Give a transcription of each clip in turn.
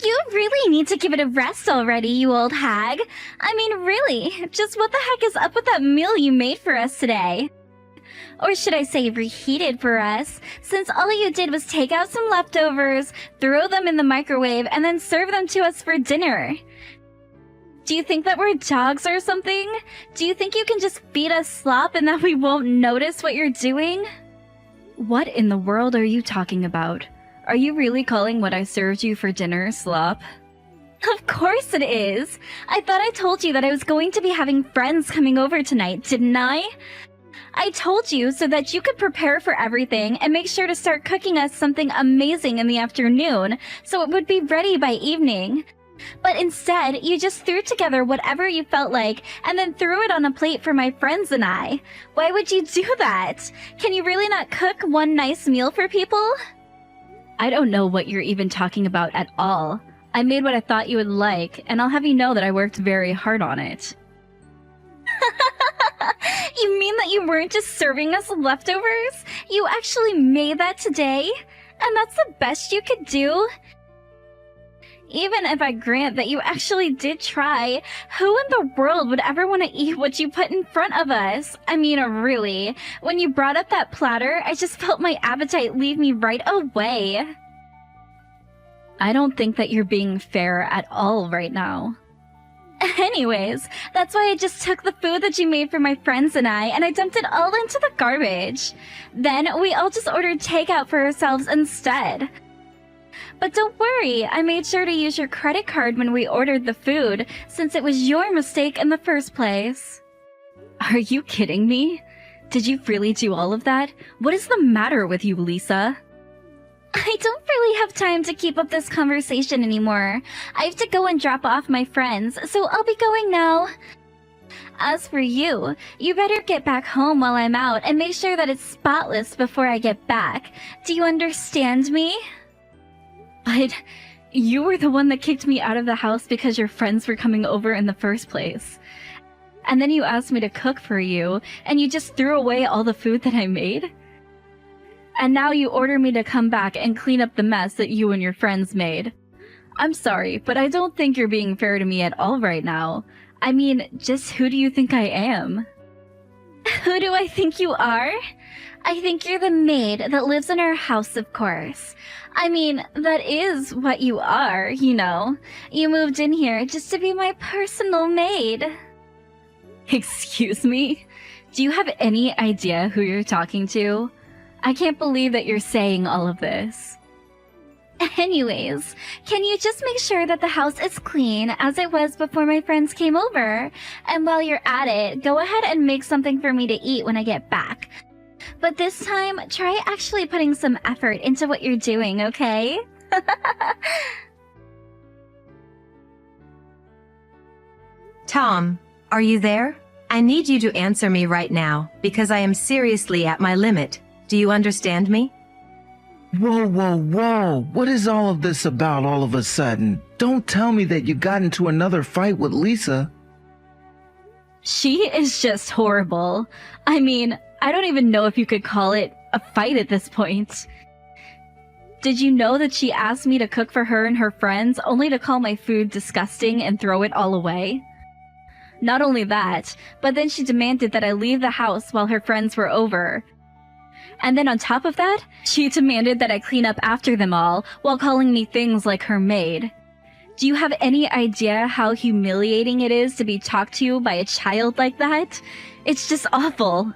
You really need to give it a rest already, you old hag. I mean, really, just what the heck is up with that meal you made for us today? Or should I say reheated for us, since all you did was take out some leftovers, throw them in the microwave, and then serve them to us for dinner. Do you think that we're dogs or something? Do you think you can just feed us slop and that we won't notice what you're doing? What in the world are you talking about? Are you really calling what I served you for dinner slop? Of course it is! I thought I told you that I was going to be having friends coming over tonight, didn't I? I told you so that you could prepare for everything and make sure to start cooking us something amazing in the afternoon so it would be ready by evening. But instead, you just threw together whatever you felt like and then threw it on a plate for my friends and I. Why would you do that? Can you really not cook one nice meal for people? I don't know what you're even talking about at all. I made what I thought you would like, and I'll have you know that I worked very hard on it. You mean that you weren't just serving us leftovers? You actually made that today? And that's the best you could do? Even if I grant that you actually did try, who in the world would ever want to eat what you put in front of us? I mean, really, when you brought up that platter, I just felt my appetite leave me right away. I don't think that you're being fair at all right now. Anyways, that's why I just took the food that you made for my friends and I dumped it all into the garbage. Then we all just ordered takeout for ourselves instead. But don't worry, I made sure to use your credit card when we ordered the food, since it was your mistake in the first place. Are you kidding me? Did you really do all of that? What is the matter with you, Lisa? I don't really have time to keep up this conversation anymore. I have to go and drop off my friends, so I'll be going now. As for you, you better get back home while I'm out and make sure that it's spotless before I get back. Do you understand me? But you were the one that kicked me out of the house because your friends were coming over in the first place. And then you asked me to cook for you, and you just threw away all the food that I made? And now you order me to come back and clean up the mess that you and your friends made. I'm sorry, but I don't think you're being fair to me at all right now. I mean, just who do you think I am? Who do I think you are? I think you're the maid that lives in our house, of course. I mean, that is what you are, you know. You moved in here just to be my personal maid. Excuse me? Do you have any idea who you're talking to? I can't believe that you're saying all of this. Anyways, can you just make sure that the house is clean as it was before my friends came over? And while you're at it, go ahead and make something for me to eat when I get back. But this time, try actually putting some effort into what you're doing, okay? Tom, are you there? I need you to answer me right now, because I am seriously at my limit. Do you understand me? Whoa, whoa, whoa. What is all of this about all of a sudden? Don't tell me that you got into another fight with Lisa. She is just horrible. I mean, I don't even know if you could call it a fight at this point. Did you know that she asked me to cook for her and her friends only to call my food disgusting and throw it all away? Not only that, but then she demanded that I leave the house while her friends were over. And then on top of that, she demanded that I clean up after them all while calling me things like her maid. Do you have any idea how humiliating it is to be talked to by a child like that? It's just awful.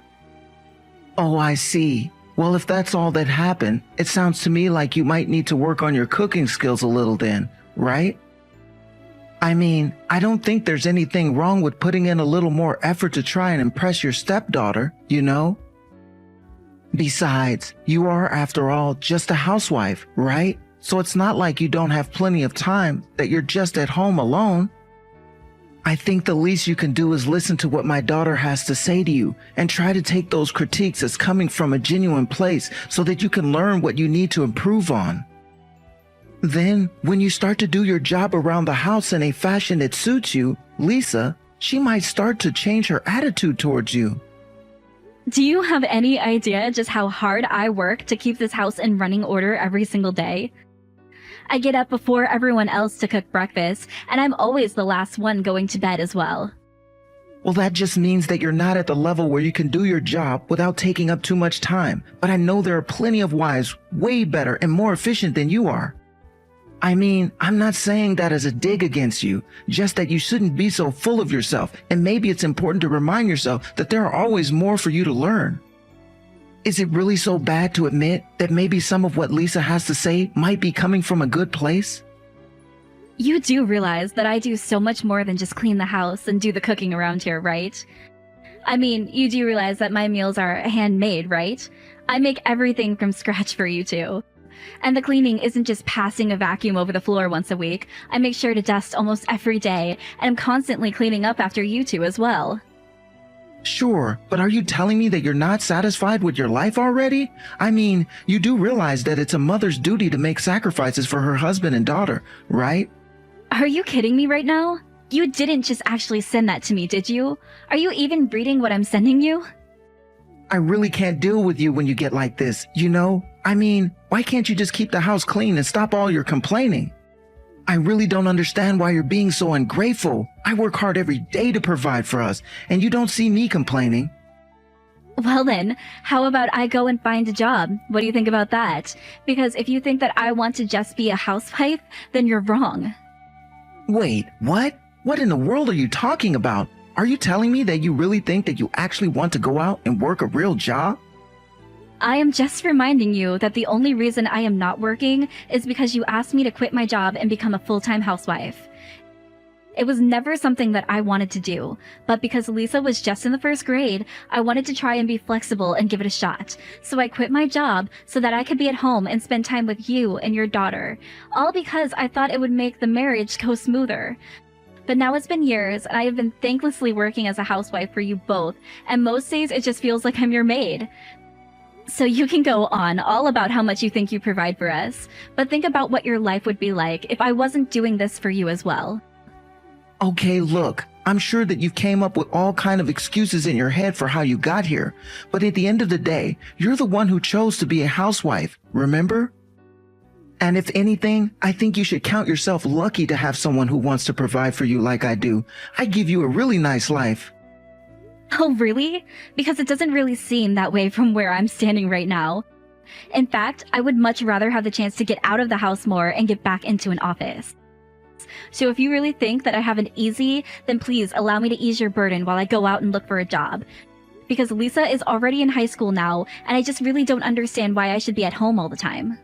Oh, I see. Well, if that's all that happened, it sounds to me like you might need to work on your cooking skills a little then, right? I mean, I don't think there's anything wrong with putting in a little more effort to try and impress your stepdaughter, you know? Besides, you are, after all, just a housewife, right? So it's not like you don't have plenty of time, that you're just at home alone. I think the least you can do is listen to what my daughter has to say to you and try to take those critiques as coming from a genuine place so that you can learn what you need to improve on. Then, when you start to do your job around the house in a fashion that suits you, Lisa, she might start to change her attitude towards you. Do you have any idea just how hard I work to keep this house in running order every single day? I get up before everyone else to cook breakfast, and I'm always the last one going to bed as well. Well, that just means that you're not at the level where you can do your job without taking up too much time. But I know there are plenty of wives way better and more efficient than you are. I mean, I'm not saying that as a dig against you, just that you shouldn't be so full of yourself, and maybe it's important to remind yourself that there are always more for you to learn. Is it really so bad to admit that maybe some of what Lisa has to say might be coming from a good place? You do realize that I do so much more than just clean the house and do the cooking around here, right? I mean, you do realize that my meals are handmade, right? I make everything from scratch for you two. And the cleaning isn't just passing a vacuum over the floor once a week. I make sure to dust almost every day, and I'm constantly cleaning up after you two as well. Sure, but are you telling me that you're not satisfied with your life already? I mean, you do realize that it's a mother's duty to make sacrifices for her husband and daughter, right? Are you kidding me right now? You didn't just actually send that to me, did you? Are you even reading what I'm sending you? I really can't deal with you when you get like this, you know? I mean, why can't you just keep the house clean and stop all your complaining? I really don't understand why you're being so ungrateful. I work hard every day to provide for us, and you don't see me complaining. Well then, how about I go and find a job? What do you think about that? Because if you think that I want to just be a housewife, then you're wrong. Wait, what? What in the world are you talking about? Are you telling me that you really think that you actually want to go out and work a real job? I am just reminding you that the only reason I am not working is because you asked me to quit my job and become a full-time housewife. It was never something that I wanted to do, but because Lisa was just in the first grade, I wanted to try and be flexible and give it a shot. So I quit my job so that I could be at home and spend time with you and your daughter, all because I thought it would make the marriage go smoother. But now it's been years, and I have been thanklessly working as a housewife for you both, and most days it just feels like I'm your maid. So you can go on all about how much you think you provide for us, but think about what your life would be like if I wasn't doing this for you as well. Okay, look, I'm sure that you came up with all kind of excuses in your head for how you got here, but at the end of the day, you're the one who chose to be a housewife, remember? And if anything, I think you should count yourself lucky to have someone who wants to provide for you like I do. I give you a really nice life. Oh, really? Because it doesn't really seem that way from where I'm standing right now. In fact, I would much rather have the chance to get out of the house more and get back into an office. So if you really think that I have it easy, then please allow me to ease your burden while I go out and look for a job. Because Lisa is already in high school now, and I just really don't understand why I should be at home all the time.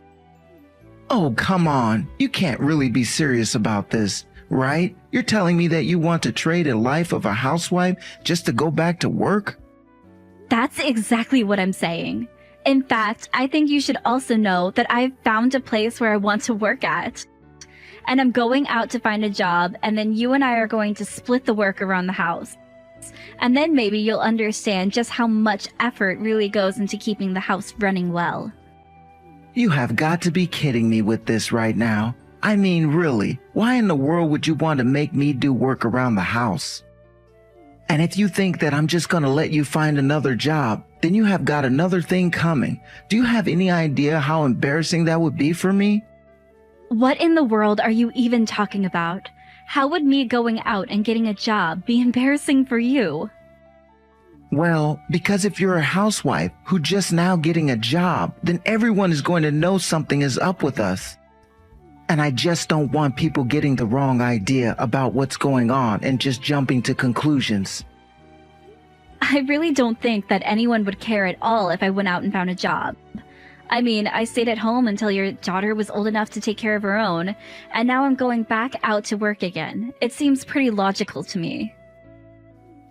Oh, come on. You can't really be serious about this, right? You're telling me that you want to trade a life of a housewife just to go back to work? That's exactly what I'm saying. In fact, I think you should also know that I've found a place where I want to work at. And I'm going out to find a job, and then you and I are going to split the work around the house. And then maybe you'll understand just how much effort really goes into keeping the house running well. You have got to be kidding me with this right now. I mean, really, why in the world would you want to make me do work around the house? And if you think that I'm just going to let you find another job, then you have got another thing coming. Do you have any idea how embarrassing that would be for me? What in the world are you even talking about? How would me going out and getting a job be embarrassing for you? Well, because if you're a housewife who just now getting a job, then everyone is going to know something is up with us. And I just don't want people getting the wrong idea about what's going on and just jumping to conclusions. I really don't think that anyone would care at all if I went out and found a job. I mean, I stayed at home until your daughter was old enough to take care of her own, and now I'm going back out to work again. It seems pretty logical to me.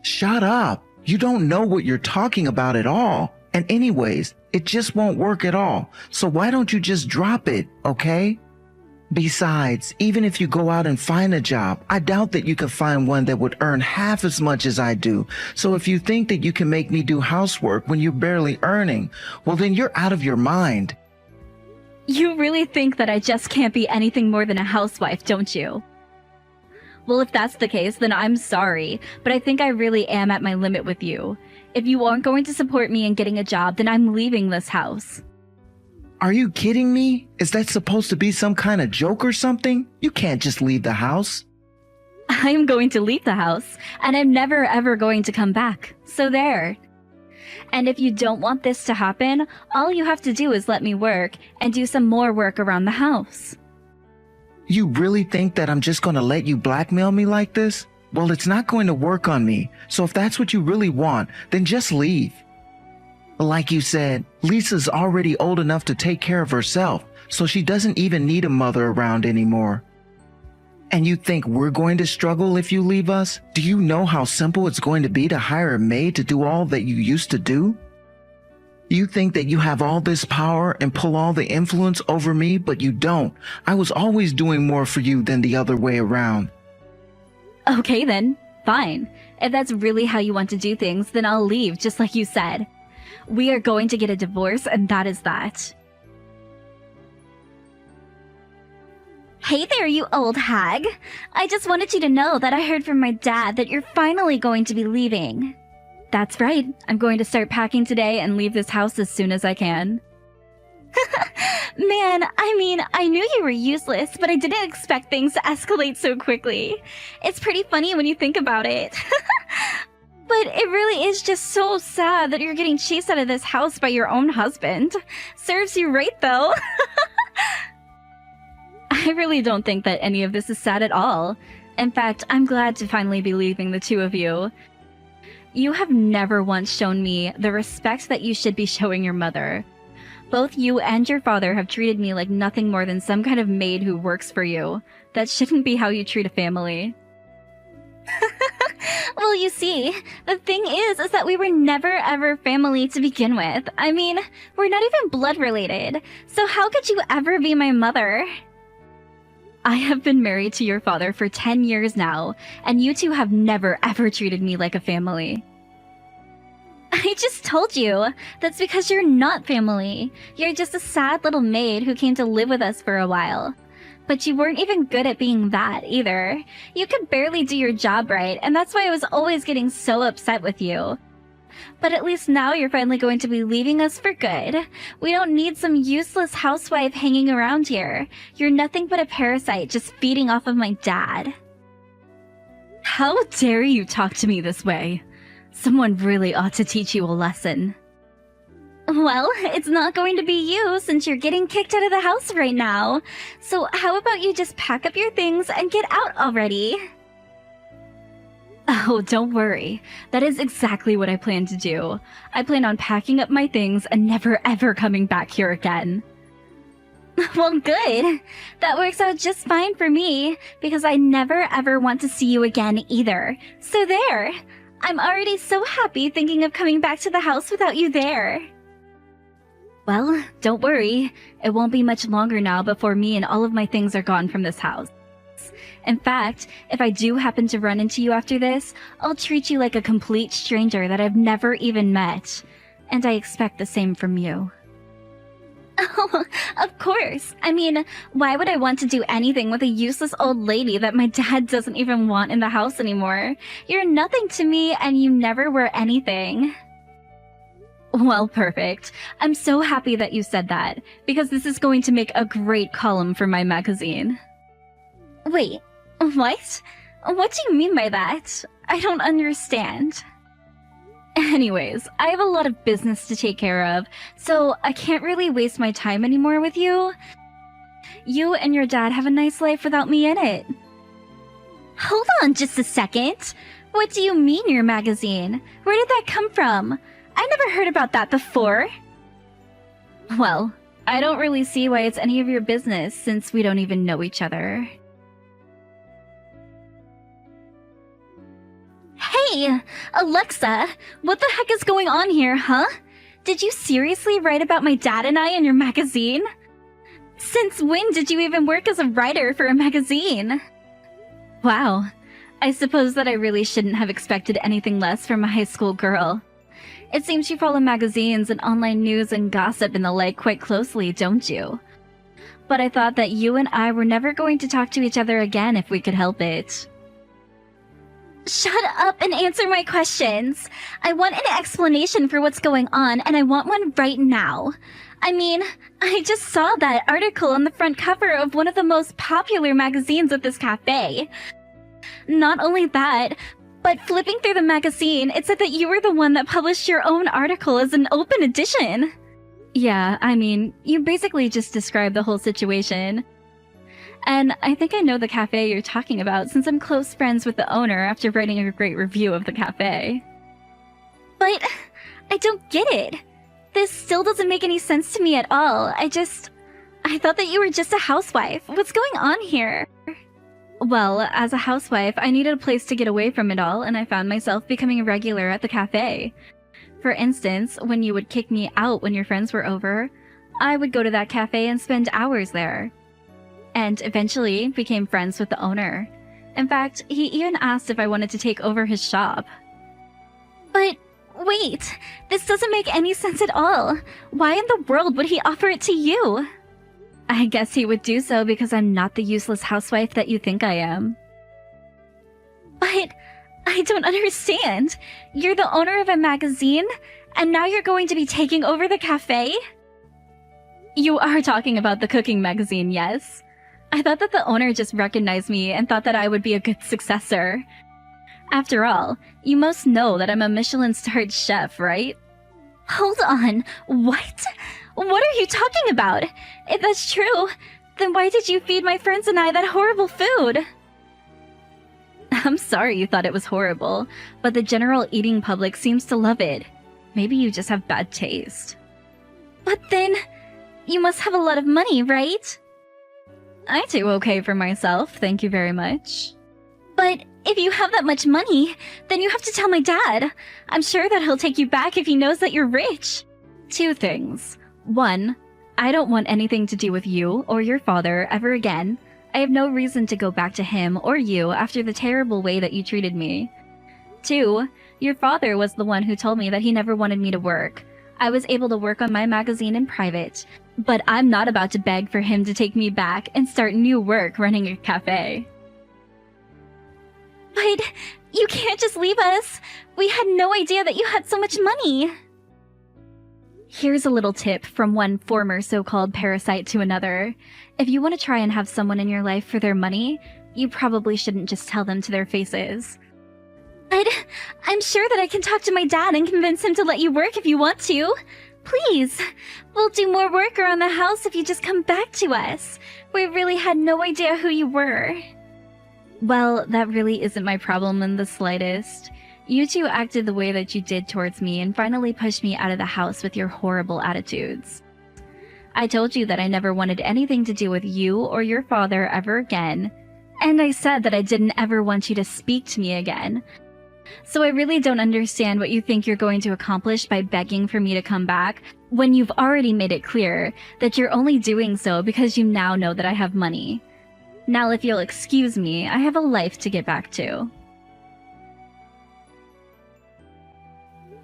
Shut up. You don't know what you're talking about at all. And anyways, it just won't work at all. So why don't you just drop it, okay? Besides, even if you go out and find a job, I doubt that you could find one that would earn half as much as I do. So if you think that you can make me do housework when you're barely earning, well then you're out of your mind. You really think that I just can't be anything more than a housewife, don't you? Well, if that's the case, then I'm sorry, but I think I really am at my limit with you. If you aren't going to support me in getting a job, then I'm leaving this house. Are you kidding me? Is that supposed to be some kind of joke or something? You can't just leave the house. I'm going to leave the house, and I'm never ever going to come back. So there. And if you don't want this to happen, all you have to do is let me work and do some more work around the house. You really think that I'm just going to let you blackmail me like this? Well, it's not going to work on me. So if that's what you really want, then just leave. Like you said, Lisa's already old enough to take care of herself, so she doesn't even need a mother around anymore. And you think we're going to struggle if you leave us? Do you know how simple it's going to be to hire a maid to do all that you used to do? You think that you have all this power and pull all the influence over me, but you don't. I was always doing more for you than the other way around. Okay then, fine. If that's really how you want to do things, then I'll leave, just like you said. We are going to get a divorce, and that is that. Hey there, you old hag. I just wanted you to know that I heard from my dad that you're finally going to be leaving. That's right. I'm going to start packing today and leave this house as soon as I can. Man, I knew you were useless, but I didn't expect things to escalate so quickly. It's pretty funny when you think about it. But it really is just so sad that you're getting chased out of this house by your own husband. Serves you right, though. I really don't think that any of this is sad at all. In fact, I'm glad to finally be leaving the two of you. You have never once shown me the respect that you should be showing your mother. Both you and your father have treated me like nothing more than some kind of maid who works for you. That shouldn't be how you treat a family. Well, you see, the thing is that we were never ever family to begin with. I mean, we're not even blood related. So how could you ever be my mother? I have been married to your father for 10 years now, and you two have never ever treated me like a family. I just told you. That's because you're not family. You're just a sad little maid who came to live with us for a while. But you weren't even good at being that, either. You could barely do your job right, and that's why I was always getting so upset with you. But at least now you're finally going to be leaving us for good. We don't need some useless housewife hanging around here. You're nothing but a parasite just feeding off of my dad. How dare you talk to me this way? Someone really ought to teach you a lesson. Well, it's not going to be you since you're getting kicked out of the house right now. So how about you just pack up your things and get out already? Oh, don't worry. That is exactly what I plan to do. I plan on packing up my things and never ever coming back here again. Well, good. That works out just fine for me, because I never ever want to see you again either. So there. I'm already so happy thinking of coming back to the house without you there. Well, don't worry. It won't be much longer now before me and all of my things are gone from this house. In fact, if I do happen to run into you after this, I'll treat you like a complete stranger that I've never even met. And I expect the same from you. Oh, of course. I mean, why would I want to do anything with a useless old lady that my dad doesn't even want in the house anymore? You're nothing to me and you never were anything. Well, perfect. I'm so happy that you said that, because this is going to make a great column for my magazine. Wait, what? What do you mean by that? I don't understand. Anyways, I have a lot of business to take care of, so I can't really waste my time anymore with you. You and your dad have a nice life without me in it. Hold on just a second. What do you mean your magazine? Where did that come from? I never heard about that before. Well, I don't really see why it's any of your business since we don't even know each other. Hey, Alexa, what the heck is going on here, huh? Did you seriously write about my dad and I in your magazine? Since when did you even work as a writer for a magazine? Wow, I suppose that I really shouldn't have expected anything less from a high school girl. It seems you follow magazines and online news and gossip and the like quite closely, don't you? But I thought that you and I were never going to talk to each other again if we could help it. Shut up and answer my questions. I want an explanation for what's going on, and I want one right now. I mean, I just saw that article on the front cover of one of the most popular magazines at this cafe. Not only that, but flipping through the magazine, it said that you were the one that published your own article as an open edition. Yeah, I mean, you basically just described the whole situation. And I think I know the cafe you're talking about since I'm close friends with the owner after writing a great review of the cafe. But I don't get it. This still doesn't make any sense to me at all. I thought that you were just a housewife. What's going on here? Well, as a housewife, I needed a place to get away from it all, and I found myself becoming a regular at the cafe. For instance, when you would kick me out when your friends were over, I would go to that cafe and spend hours there. And eventually became friends with the owner. In fact, he even asked if I wanted to take over his shop. But wait, this doesn't make any sense at all. Why in the world would he offer it to you? I guess he would do so because I'm not the useless housewife that you think I am. But I don't understand. You're the owner of a magazine, and now you're going to be taking over the cafe? You are talking about the cooking magazine, yes? I thought that the owner just recognized me and thought that I would be a good successor. After all, you most know that I'm a Michelin-starred chef, right? Hold on, what? What are you talking about? If that's true, then why did you feed my friends and I that horrible food? I'm sorry you thought it was horrible, but the general eating public seems to love it. Maybe you just have bad taste. But then, you must have a lot of money, right? I do okay for myself, thank you very much. But if you have that much money, then you have to tell my dad. I'm sure that he'll take you back if he knows that you're rich. Two things. One, I don't want anything to do with you or your father ever again. I have no reason to go back to him or you after the terrible way that you treated me. Two, your father was the one who told me that he never wanted me to work. I was able to work on my magazine in private, but I'm not about to beg for him to take me back and start new work running a cafe. But you can't just leave us. We had no idea that you had so much money. Here's a little tip from one former so-called parasite to another. If you want to try and have someone in your life for their money, you probably shouldn't just tell them to their faces. But I'm sure that I can talk to my dad and convince him to let you work if you want to. Please, we'll do more work around the house if you just come back to us. We really had no idea who you were. Well, that really isn't my problem in the slightest. You two acted the way that you did towards me and finally pushed me out of the house with your horrible attitudes. I told you that I never wanted anything to do with you or your father ever again, and I said that I didn't ever want you to speak to me again. So I really don't understand what you think you're going to accomplish by begging for me to come back when you've already made it clear that you're only doing so because you now know that I have money. Now if you'll excuse me, I have a life to get back to.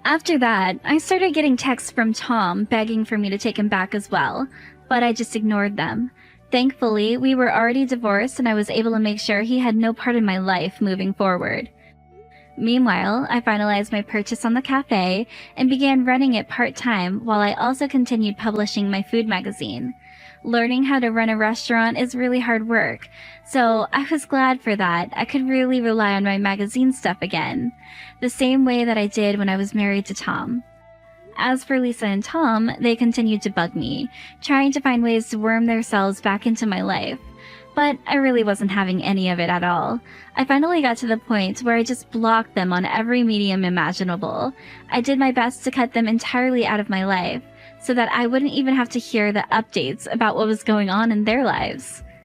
After that, I started getting texts from Tom begging for me to take him back as well, but I just ignored them. Thankfully, we were already divorced and I was able to make sure he had no part in my life moving forward. Meanwhile, I finalized my purchase on the cafe and began running it part-time while I also continued publishing my food magazine. Learning how to run a restaurant is really hard work, so I was glad for that. I could really rely on my magazine stuff again, the same way that I did when I was married to Tom. As for Lisa and Tom, they continued to bug me, trying to find ways to worm themselves back into my life. But I really wasn't having any of it at all. I finally got to the point where I just blocked them on every medium imaginable. I did my best to cut them entirely out of my life, so that I wouldn't even have to hear the updates about what was going on in their lives.